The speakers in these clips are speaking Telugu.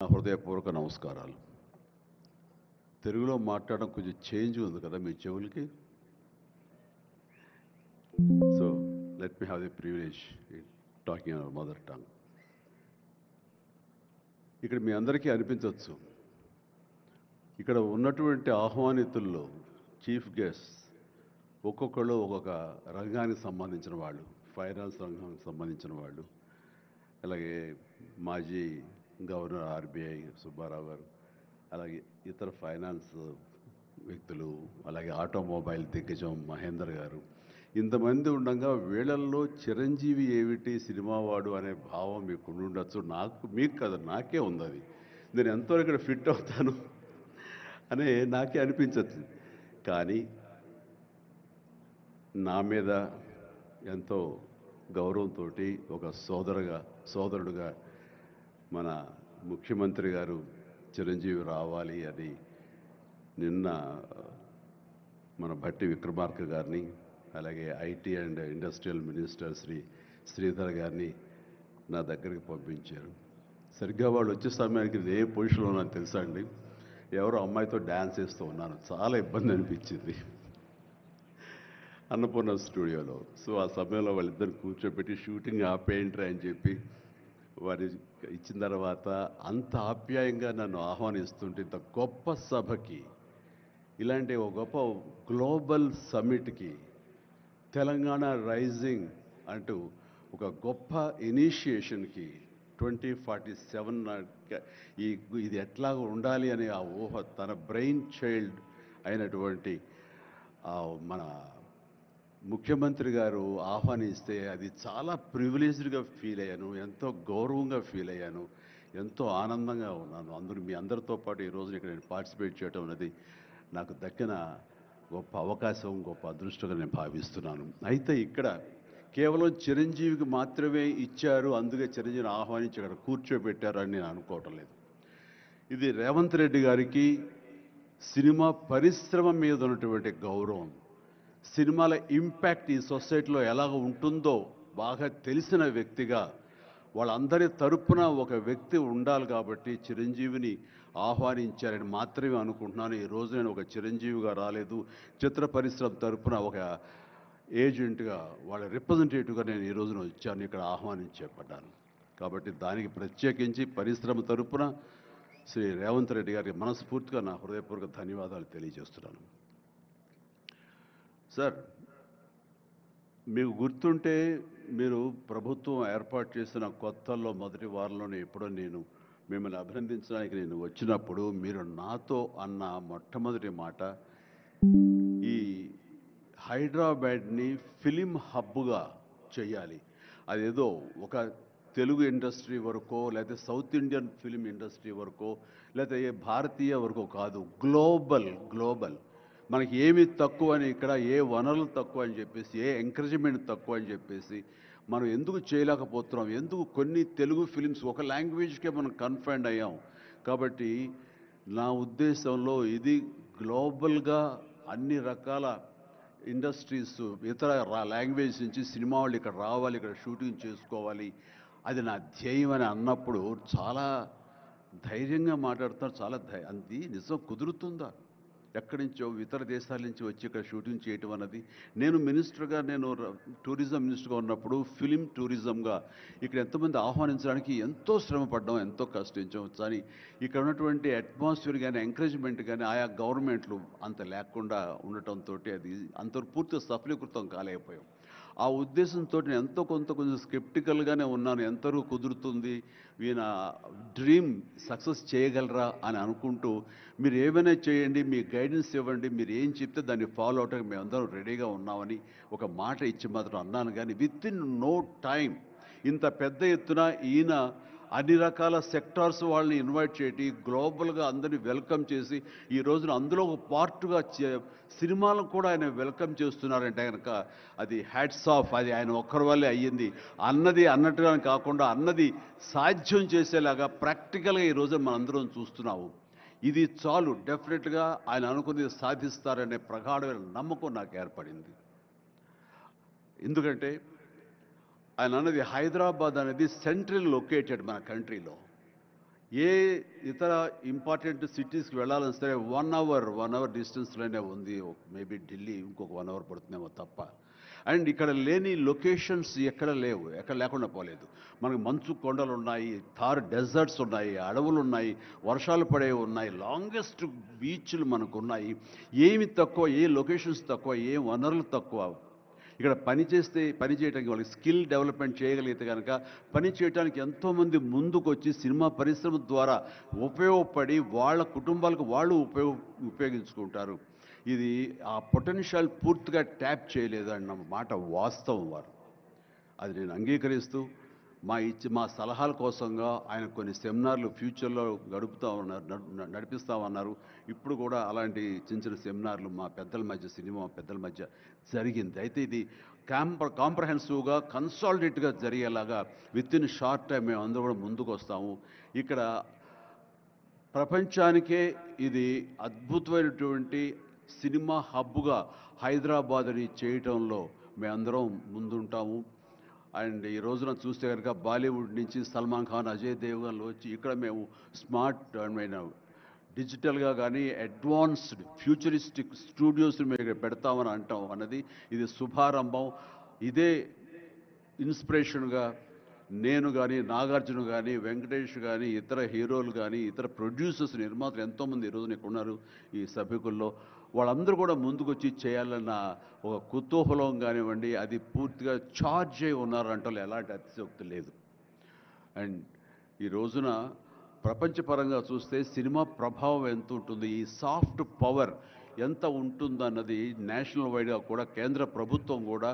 నా హృదయపూర్వక నమస్కారాలు. తెలుగులో మాట్లాడడం కొంచెం చేంజ్ ఉంది కదా మీ చెవులకి. So let me have the privilege in talking our mother tongue. ఇక్కడ మీ అందరికీ అనిపించవచ్చు, ఇక్కడ ఉన్నటువంటి ఆహ్వానితుల్లో చీఫ్ గెస్ట్ ఒక్కొక్కళ్ళు ఒక్కొక్క రంగానికి సంబంధించిన వాళ్ళు, ఫైనాన్స్ రంగానికి సంబంధించిన వాళ్ళు, అలాగే మాజీ గవర్నర్ ఆర్బీఐ సుబ్బారావు గారు, అలాగే ఇతర ఫైనాన్స్ వ్యక్తులు, అలాగే ఆటోమొబైల్ దిగ్గజం మహేందర్ గారు, ఇంతమంది ఉండగా వీళ్ళల్లో చిరంజీవి ఏమిటి సినిమా వాడు అనే భావం మీకు ఉండొచ్చు. మీకు కదా, నాకే ఉంది అది. నేను ఎంతో ఇక్కడ ఫిట్ అవుతాను అనే నాకే అనిపించచ్చు. కానీ నా మీద ఎంతో గౌరవంతో ఒక సోదరుడుగా మన ముఖ్యమంత్రి గారు చిరంజీవి రావాలి అని నిన్న మన భట్టి విక్రమార్క గారిని, అలాగే IT and industrial minister Sridhar గారిని నా దగ్గరికి పంపించారు. సరిగ్గా వాళ్ళు వచ్చే సమయానికి ఏ పొజిషన్లో నాకు తెలుసా అండి, ఎవరో అమ్మాయితో డ్యాన్స్ వేస్తూ ఉన్నాను. చాలా ఇబ్బంది అనిపించింది అన్నపూర్ణ స్టూడియోలో. సో ఆ సమయంలో వాళ్ళిద్దరు కూర్చోబెట్టి షూటింగ్ ఆపేయంట్రా అని చెప్పి వారి ఇచ్చిన తర్వాత అంత ఆప్యాయంగా నన్ను ఆహ్వానిస్తుంటే, ఇంత గొప్ప సభకి, ఇలాంటి ఒక గొప్ప గ్లోబల్ సమ్మిట్కి, తెలంగాణ రైజింగ్ అంటూ ఒక గొప్ప ఇనిషియేషన్కి 2047 ఇది ఎట్లా ఉండాలి అనే ఆ ఊహ తన బ్రెయిన్ చైల్డ్ అయినటువంటి మన ముఖ్యమంత్రి గారు ఆహ్వానిస్తే అది చాలా ప్రివిలేజ్డ్గా ఫీల్ అయ్యాను, ఎంతో గౌరవంగా ఫీల్ అయ్యాను, ఎంతో ఆనందంగా ఉన్నాను. మీ అందరితో పాటు ఈ రోజున ఇక్కడ నేను పార్టిసిపేట్ చేయడం అనేది నాకు దక్కిన గొప్ప అవకాశం, గొప్ప అదృష్టంగా నేను భావిస్తున్నాను. అయితే ఇక్కడ కేవలం చిరంజీవికి మాత్రమే ఇచ్చారు, అందుకే చిరంజీవిని ఆహ్వానించి అక్కడ కూర్చోబెట్టారు అని నేను అనుకోవటం లేదు. ఇది రేవంత్ రెడ్డి గారికి సినిమా పరిశ్రమ మీద ఉన్నటువంటి గౌరవం, సినిమాల ఇంపాక్ట్ ఈ సొసైటీలో ఎలాగ ఉంటుందో బాగా తెలిసిన వ్యక్తిగా వాళ్ళందరి తరపున ఒక వ్యక్తి ఉండాలి కాబట్టి చిరంజీవిని ఆహ్వానించారని మాత్రమే అనుకుంటున్నాను. ఈ రోజు నేను ఒక చిరంజీవిగా రాలేదు, చిత్ర పరిశ్రమ తరపున ఒక ఏజెంట్గా, వాళ్ళ రిప్రజెంటేటివ్గా నేను ఈ రోజున వచ్చాను, ఇక్కడ ఆహ్వానించబడ్డాను. కాబట్టి దానికి ప్రత్యేకించి పరిశ్రమ తరపున శ్రీ రేవంత్ రెడ్డి గారికి మనస్ఫూర్తిగా నా హృదయపూర్వక ధన్యవాదాలు తెలియజేస్తున్నాను. సార్, మీకు గుర్తుంటే మీరు ప్రభుత్వం ఏర్పాటు చేసిన కొత్తల్లో మొదటి వారంలోనే ఎప్పుడో నేను మిమ్మల్ని అభినందించడానికి నేను వచ్చినప్పుడు మీరు నాతో అన్న మొట్టమొదటి మాట, ఈ హైదరాబాద్ని ఫిలిం హబ్గా చేయాలి. అదేదో ఒక తెలుగు ఇండస్ట్రీ వరకో, లేకపోతే సౌత్ ఇండియన్ ఫిలిం ఇండస్ట్రీ వరకో, లేకపోతే భారతీయ వరకో కాదు, గ్లోబల్. మనకి ఏమి తక్కువ అని, ఇక్కడ ఏ వనరులు తక్కువ అని చెప్పేసి, ఏ ఎంకరేజ్మెంట్ తక్కువ అని చెప్పేసి మనం ఎందుకు చేయలేకపోతున్నాం, ఎందుకు కొన్ని తెలుగు ఫిలిమ్స్ ఒక లాంగ్వేజ్కే మనం కన్ఫైన్డ్ అయ్యాం. కాబట్టి నా ఉద్దేశంలో ఇది గ్లోబల్గా అన్ని రకాల ఇండస్ట్రీస్, ఇతర లాంగ్వేజ్ నుంచి సినిమా వాళ్ళు ఇక్కడ రావాలి, ఇక్కడ షూటింగ్ చేసుకోవాలి, అది నా ధ్యేయం అని అన్నప్పుడు చాలా ధైర్యంగా మాట్లాడుతున్నారు. అది నిజం కుదురుతుందా? ఎక్కడి నుంచో ఇతర దేశాల నుంచి వచ్చి ఇక్కడ షూటింగ్ చేయటం అన్నది, నేను టూరిజం మినిస్టర్గా ఉన్నప్పుడు ఫిలిం టూరిజంగా ఇక్కడ ఎంతమంది ఆహ్వానించడానికి ఎంతో శ్రమ పడ్డాం, ఎంతో కష్టించాం. కానీ ఇక్కడ ఉన్నటువంటి అట్మాస్ఫియర్ కానీ ఎంకరేజ్మెంట్ కానీ ఆయా గవర్నమెంట్లు అంత లేకుండా ఉండటంతో అది అంత పూర్తిగా సఫలీకృతం కాలేకపోయాం. ఆ ఉద్దేశంతో నేను కొంచెం స్కెప్టికల్గానే ఉన్నాను. ఎంతవరకు కుదురుతుంది, ఈయన డ్రీమ్ సక్సెస్ చేయగలరా అని అనుకుంటూ, మీరు ఏమైనా చేయండి, మీ గైడెన్స్ ఇవ్వండి, మీరు ఏం చెప్తే దాన్ని ఫాలో అవడానికి మేమందరం రెడీగా ఉన్నామని ఒక మాట ఇచ్చి మాత్రం అన్నాను. కానీ విత్ ఇన్ నో టైం ఇంత పెద్ద ఎత్తున ఈయన అన్ని రకాల సెక్టార్స్ వాళ్ళని ఇన్వైట్ చేసి గ్లోబల్గా అందరినీ వెల్కమ్ చేసి ఈ రోజున అందులో ఒక పార్ట్గా సినిమాలను కూడా ఆయన వెల్కమ్ చేస్తున్నారంటే కనుక అది హ్యాట్స్ ఆఫ్. అది ఆయన ఒక్కరి వల్లే అయ్యింది. అన్నట్టుగా కాకుండా అన్నది సాధ్యం చేసేలాగా ప్రాక్టికల్గా ఈ రోజున మనందరం చూస్తున్నాము. ఇది చాలు, డెఫినెట్గా ఆయన అనుకున్నది సాధిస్తారనే ప్రగాఢమైన నమ్మకం నాకు ఏర్పడింది. ఎందుకంటే ఆయన అన్నది హైదరాబాద్ అనేది సెంట్రల్ లొకేటెడ్ మన కంట్రీలో. ఏ ఇతర ఇంపార్టెంట్ సిటీస్కి వెళ్ళాలని సరే 1 అవర్ డిస్టెన్స్లోనే ఉంది. మేబీ ఢిల్లీ ఇంకొక 1 అవర్ పడుతుందేమో తప్ప. అండ్ ఇక్కడ లేని లొకేషన్స్ ఎక్కడ లేవు, ఎక్కడ లేకుండా పోలేదు. మనకు మంచు కొండలు ఉన్నాయి, థార్ డెజర్ట్స్ ఉన్నాయి, అడవులు ఉన్నాయి, వర్షాలు పడేవి ఉన్నాయి, లాంగెస్ట్ బీచ్లు మనకు ఉన్నాయి. ఏమి తక్కువ, ఏ లొకేషన్స్ తక్కువ, ఏ వనరులు తక్కువ. ఇక్కడ పని చేయడానికి వాళ్ళకి స్కిల్ డెవలప్మెంట్ చేయగలిగితే కనుక పని చేయడానికి ఎంతోమంది ముందుకు వచ్చి సినిమా పరిశ్రమ ద్వారా ఉపయోగపడి వాళ్ళ కుటుంబాలకు వాళ్ళు ఉపయోగించుకుంటారు. ఇది ఆ పొటెన్షియల్ పూర్తిగా ట్యాప్ చేయలేదు అన్న మాట వాస్తవం. వారు అది నేను అంగీకరిస్తూ మా సలహాల కోసంగా ఆయన కొన్ని సెమినార్లు ఫ్యూచర్లో నడిపిస్తామన్నారు. ఇప్పుడు కూడా అలాంటి చిన్న చిన్న సెమినార్లు మా పెద్దల మధ్య, సినిమా పెద్దల మధ్య జరిగింది. అయితే ఇది కాంప్రహెన్సివ్గా కన్సాలిడేట్గా జరిగేలాగా విత్ ఇన్ షార్ట్ టైం మేము అందరూ కూడా ముందుకు వస్తాము. ఇక్కడ ప్రపంచానికే ఇది అద్భుతమైనటువంటి సినిమా హబ్గా హైదరాబాద్ని చేయటంలో మేమందరం ముందుంటాము. అండ్ ఈ రోజున చూస్తే కనుక బాలీవుడ్ నుంచి సల్మాన్ ఖాన్, అజయ్ దేవ్గన్లు వచ్చి ఇక్కడ మేము స్మార్ట్ డిజిటల్గా కానీ అడ్వాన్స్డ్ ఫ్యూచరిస్టిక్ స్టూడియోస్ని మేము పెడతామని అంటాం అన్నది ఇది శుభారంభం. ఇదే ఇన్స్పిరేషన్గా నేను కానీ, నాగార్జున కానీ, వెంకటేష్ కానీ, ఇతర హీరోలు కానీ, ఇతర ప్రొడ్యూసర్స్, నిర్మాతలు ఎంతోమంది ఈరోజు ఇక్కడ ఉన్నారు ఈ సభ్యుకుల్లో. వాళ్ళందరూ కూడా ముందుకు వచ్చి చేయాలన్న ఒక కుతూహలం కానివ్వండి, అది పూర్తిగా ఛార్జ్ అయి ఉన్నారంటే ఎలాంటి అతిశయోక్తి లేదు. అండ్ ఈ రోజున ప్రపంచపరంగా చూస్తే సినిమా ప్రభావం ఎంత ఉంటుంది, ఈ సాఫ్ట్ పవర్ ఎంత ఉంటుందన్నది నేషనల్ వైడ్గా కూడా కేంద్ర ప్రభుత్వం కూడా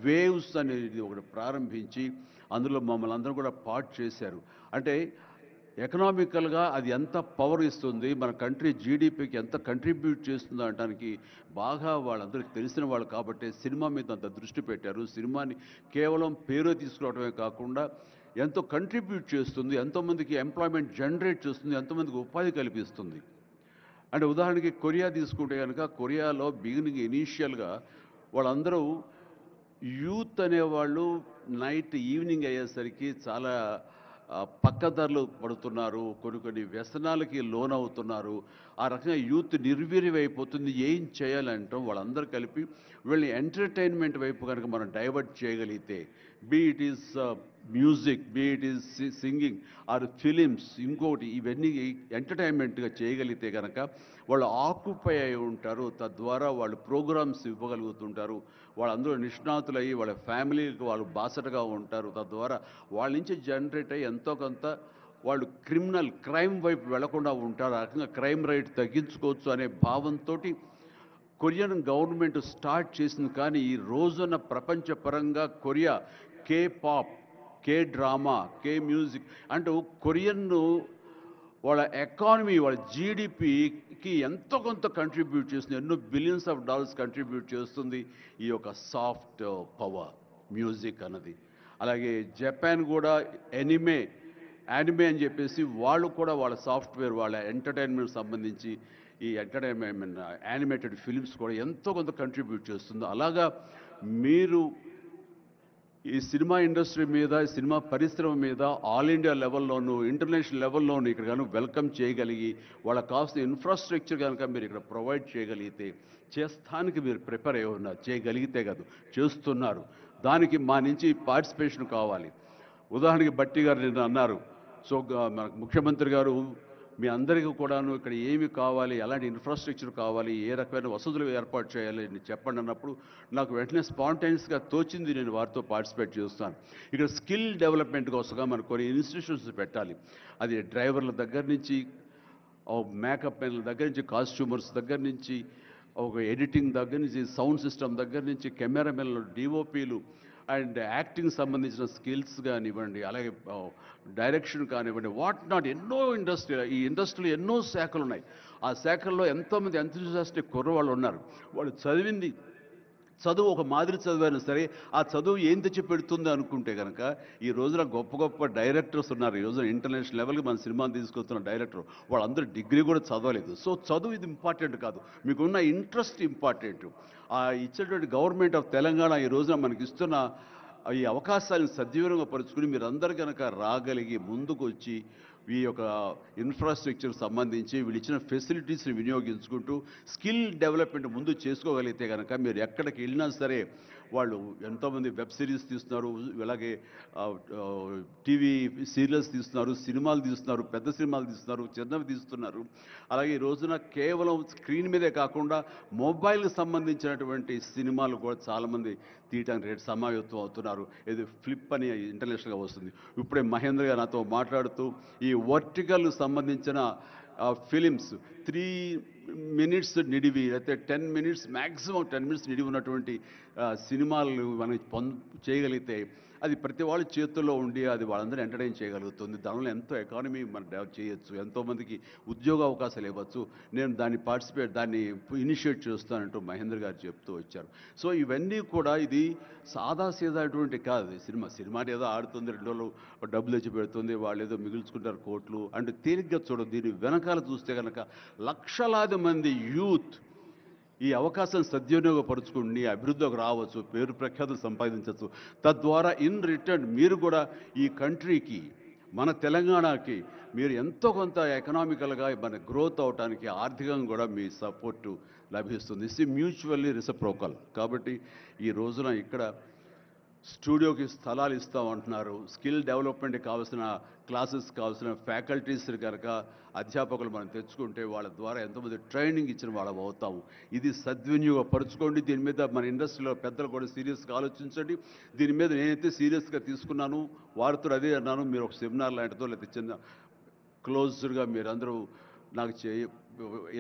వేవ్స్ అనేది ఒకటి ప్రారంభించి అందులో మమ్మల్ని అందరూ కూడా పార్ట్ చేశారు. అంటే ఎకనామికల్గా అది ఎంత పవర్ ఇస్తుంది, మన కంట్రీ జీడిపికి ఎంత కంట్రిబ్యూట్ చేస్తుందో అనడానికి బాగా వాళ్ళందరికీ తెలిసిన వాళ్ళు కాబట్టి సినిమా మీద అంత దృష్టి పెట్టారు. సినిమాని కేవలం పేరు తీసుకురావడమే కాకుండా ఎంతో కంట్రిబ్యూట్ చేస్తుంది, ఎంతోమందికి ఎంప్లాయ్మెంట్ జనరేట్ చేస్తుంది, ఎంతోమందికి ఉపాధి కల్పిస్తుంది. అంటే ఉదాహరణకి కొరియా తీసుకుంటే కనుక కొరియాలో బిగినింగ్ ఇనీషియల్గా వాళ్ళందరూ యూత్ అనేవాళ్ళు నైట్ ఈవినింగ్ అయ్యేసరికి చాలా పక్కదారులు పడుతున్నారు, కొన్ని వ్యసనాలకి లోనవుతున్నారు. ఆ రకంగా యూత్ నిర్వీర్యమైపోతుంది. ఏం చేయాలంటాం వాళ్ళందరూ కలిపి వీళ్ళని ఎంటర్టైన్మెంట్ వైపు కనుక మనం డైవర్ట్ చేయగలిగితే, be it is music, be it is singing or films, ఇంకోటి ఇవన్నీ ఎంటర్టైన్మెంట్గా చేయగలిగితే కనుక వాళ్ళు ఆక్యుపై అయి ఉంటారు. తద్వారా వాళ్ళు ప్రోగ్రామ్స్ ఇవ్వగలుగుతుంటారు. వాళ్ళందరూ నిష్ణాతులయ్యి వాళ్ళ ఫ్యామిలీకి వాళ్ళు బాసటగా ఉంటారు. తద్వారా వాళ్ళ నుంచి జనరేట్ అయ్యి ఎంతో కొంత వాళ్ళు క్రైమ్ వైపు వెళ్లకుండా ఉంటారు. ఆ రకంగా క్రైమ్ రేట్ తగ్గించుకోవచ్చు అనే భావంతో కొరియన్ గవర్నమెంట్ స్టార్ట్ చేసింది. కానీ ఈ రోజున ప్రపంచపరంగా Korea K pop, K drama, K music అంటూ కొరియన్ వాళ్ళ ఎకానమీ, వాళ్ళ జీడిపికి ఎంతో కొంత కంట్రిబ్యూట్ చేస్తుంది. ఎన్నో బిలియన్స్ ఆఫ్ డాలర్స్ కంట్రిబ్యూట్ చేస్తుంది ఈ యొక్క సాఫ్ట్ పవర్ మ్యూజిక్ అన్నది. అలాగే జపాన్ కూడా యానిమే అని చెప్పేసి వాళ్ళు కూడా వాళ్ళ సాఫ్ట్వేర్, వాళ్ళ ఎంటర్టైన్మెంట్ సంబంధించి ఈ ఎంటర్టైన్మెంట్ యానిమేటెడ్ ఫిలిమ్స్ కూడా ఎంతో కొంత కంట్రిబ్యూట్ చేస్తుంది. అలాగా మీరు ఈ సినిమా ఇండస్ట్రీ మీద, సినిమా పరిశ్రమ మీద ఆల్ ఇండియా లెవెల్లోనూ ఇంటర్నేషనల్ లెవెల్లోనూ ఇక్కడ కనుక వెల్కమ్ చేయగలిగి వాళ్ళకి కావాల్సిన ఇన్ఫ్రాస్ట్రక్చర్ కనుక మీరు ఇక్కడ ప్రొవైడ్ చేయగలిగితే, చేస్తానికి మీరు ప్రిపేర్ అయి ఉన్నారు, చేయగలిగితే కాదు చేస్తున్నారు. దానికి మా నుంచి పార్టిసిపేషన్ కావాలి. ఉదాహరణకి బట్టి గారు నిన్న అన్నారు, సో మనకు ముఖ్యమంత్రి గారు మీ అందరికీ కూడాను ఇక్కడ ఏమి కావాలి, ఎలాంటి ఇన్ఫ్రాస్ట్రక్చర్ కావాలి, ఏ రకమైన వసతులు ఏర్పాటు చేయాలి అని చెప్పండి అన్నప్పుడు నాకు వెంటనే స్పాంటైనియస్గా తోచింది, నేను వారితో పార్టిసిపేట్ చేస్తాను. ఇక్కడ స్కిల్ డెవలప్మెంట్ కోసంగా మనకు కొన్ని ఇన్స్టిట్యూషన్స్ పెట్టాలి. అది డ్రైవర్ల దగ్గర నుంచి, మేకప్ మెన్ల దగ్గర నుంచి, కాస్ట్యూమర్స్ దగ్గర నుంచి, ఒక ఎడిటింగ్ దగ్గర నుంచి, సౌండ్ సిస్టమ్ దగ్గర నుంచి, కెమెరామెన్లు, డిఓపీలు అండ్ యాక్టింగ్ సంబంధించిన స్కిల్స్ కానివ్వండి, అలాగే డైరెక్షన్ కానివ్వండి, వాట్ నాట్ ఎన్నో ఈ ఇండస్ట్రీలో ఎన్నో శాఖలు ఉన్నాయి. ఆ శాఖల్లో ఎంతోమంది ఎంతూజియాస్టిక్ కుర్రవాళ్ళు ఉన్నారు. వాళ్ళు చదువు ఒక మాదిరి చదివైనా సరే ఆ చదువు ఏం తెచ్చి పెడుతుంది అనుకుంటే కనుక ఈ రోజున గొప్ప గొప్ప డైరెక్టర్స్ ఉన్నారు. ఈ రోజున ఇంటర్నేషనల్ లెవెల్కి మన సినిమాని తీసుకొస్తున్న డైరెక్టర్ వాళ్ళందరూ డిగ్రీ కూడా చదవలేదు. సో చదువు ఇది ఇంపార్టెంట్ కాదు, మీకున్న ఇంట్రెస్ట్ ఇంపార్టెంట్. ఆ ఇచ్చేటువంటి గవర్నమెంట్ ఆఫ్ తెలంగాణ ఈ రోజున మనకి ఇస్తున్న ఈ అవకాశాలను సద్వినియోగపరుచుకుని మీరందరూ కనుక రాగలిగి ముందుకు వచ్చి ఈ యొక్క ఇన్ఫ్రాస్ట్రక్చర్ సంబంధించి వీళ్ళు ఇచ్చిన ఫెసిలిటీస్ని వినియోగించుకుంటూ స్కిల్ డెవలప్మెంట్ ముందు చేసుకోగలిగితే కనుక మీరు ఎక్కడికి వెళ్ళినా సరే వాళ్ళు ఎంతోమంది వెబ్ సిరీస్ తీస్తున్నారు, అలాగే టీవీ సీరియల్స్ తీస్తున్నారు, సినిమాలు తీస్తున్నారు, పెద్ద సినిమాలు తీస్తున్నారు, చిన్నవి తీస్తున్నారు. అలాగే ఈ రోజున కేవలం స్క్రీన్ మీదే కాకుండా మొబైల్కి సంబంధించినటువంటి సినిమాలు కూడా చాలామంది తీయటానికి రేటు సమాయత్తం అవుతున్నారు. ఇది ఫ్లిప్ అని ఇంటర్నేషనల్గా వస్తుంది. ఇప్పుడే మహేంద్ర గారు నాతో మాట్లాడుతూ ఈ వర్టికల్ సంబంధించిన ఫిలిమ్స్ 3 minutes నిడివి లేకపోతే 10 minutes మ్యాక్సిమం 10 minutes నిడివి ఉన్నటువంటి సినిమాలు మనం చేయగలిగితే అది ప్రతి వాళ్ళ చేతుల్లో ఉండి అది వాళ్ళందరూ ఎంటర్టైన్ చేయగలుగుతుంది. దానివల్ల ఎంతో ఎకానమీ మనం డెవలప్ చేయొచ్చు, ఎంతోమందికి ఉద్యోగ అవకాశాలు ఇవ్వచ్చు. నేను దాన్ని ఇనిషియేట్ చేస్తానంటూ మహేంద్ర గారు చెప్తూ వచ్చారు. సో ఇవన్నీ కూడా ఇది సాదాసీదాటువంటి కాదు. సినిమా ఏదో ఆడుతుంది, 2 రోజులు డబ్బులు తెచ్చి పెడుతుంది, వాళ్ళు ఏదో మిగుల్చుకుంటారు కోట్లు అంటే తేలిగ్గా చూడదు. దీని వెనకాల చూస్తే కనుక లక్షలాది మంది యూత్ ఈ అవకాశం సద్వినియోగపరుచుకుని అభివృద్ధిలోకి రావచ్చు, పేరు ప్రఖ్యాతులు సంపాదించవచ్చు. తద్వారా ఇన్ రిటర్న్ మీరు కూడా ఈ కంట్రీకి, మన తెలంగాణకి మీరు ఎంతో కొంత ఎకనామికల్గా మన గ్రోత్ అవడానికి ఆర్థికంగా కూడా మీ సపోర్టు లభిస్తుంది. It's mutually reciprocal. కాబట్టి ఈ రోజున ఇక్కడ స్టూడియోకి స్థలాలు ఇస్తామంటున్నారు. స్కిల్ డెవలప్మెంట్కి కావాల్సిన క్లాసెస్ కావాల్సిన ఫ్యాకల్టీస్ కనుక అధ్యాపకులు మనం తెచ్చుకుంటే వాళ్ళ ద్వారా ఎంతోమంది ట్రైనింగ్ ఇచ్చిన వాళ్ళం అవుతాము. ఇది సద్వినియోగపరచుకోండి. దీని మీద మన ఇండస్ట్రీలో పెద్దలు కూడా సీరియస్గా ఆలోచించండి. దీని మీద నేనైతే సీరియస్గా తీసుకున్నాను, వారితో అదే అన్నాను. మీరు ఒక సెమినార్ లాంటిదో లేకపోతే చిన్న క్లోజ్డ్గా మీరందరూ నాకు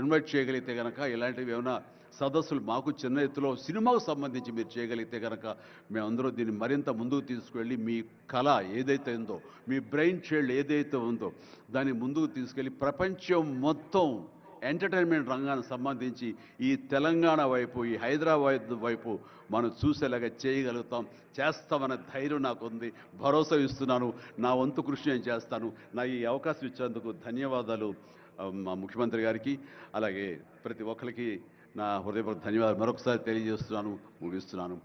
ఇన్వైట్ చేయగలిగితే కనుక ఇలాంటివి ఏమైనా సదస్సులు మాకు చిన్న ఎత్తులో సినిమాకు సంబంధించి మీరు చేయగలిగితే కనుక మేమందరూ దీన్ని మరింత ముందుకు తీసుకువెళ్ళి మీ కళ ఏదైతే ఉందో, మీ బ్రెయిన్ చైల్డ్ ఏదైతే ఉందో దాన్ని ముందుకు తీసుకెళ్ళి ప్రపంచం మొత్తం ఎంటర్టైన్మెంట్ రంగానికి సంబంధించి ఈ తెలంగాణ వైపు, ఈ హైదరాబాద్ వైపు మనం చూసేలాగా చేయగలుగుతాం. చేస్తామన్న ధైర్యం నాకుంది, భరోసా ఇస్తున్నాను. నా వంతు కృషి నేను చేస్తాను. నా ఈ అవకాశం ఇచ్చేందుకు ధన్యవాదాలు మా ముఖ్యమంత్రి గారికి, అలాగే ప్రతి ఒక్కరికి నా హృదయపూర్వక ధన్యవాదాలు మరొకసారి తెలియజేస్తున్నాను, ముగిస్తున్నాను.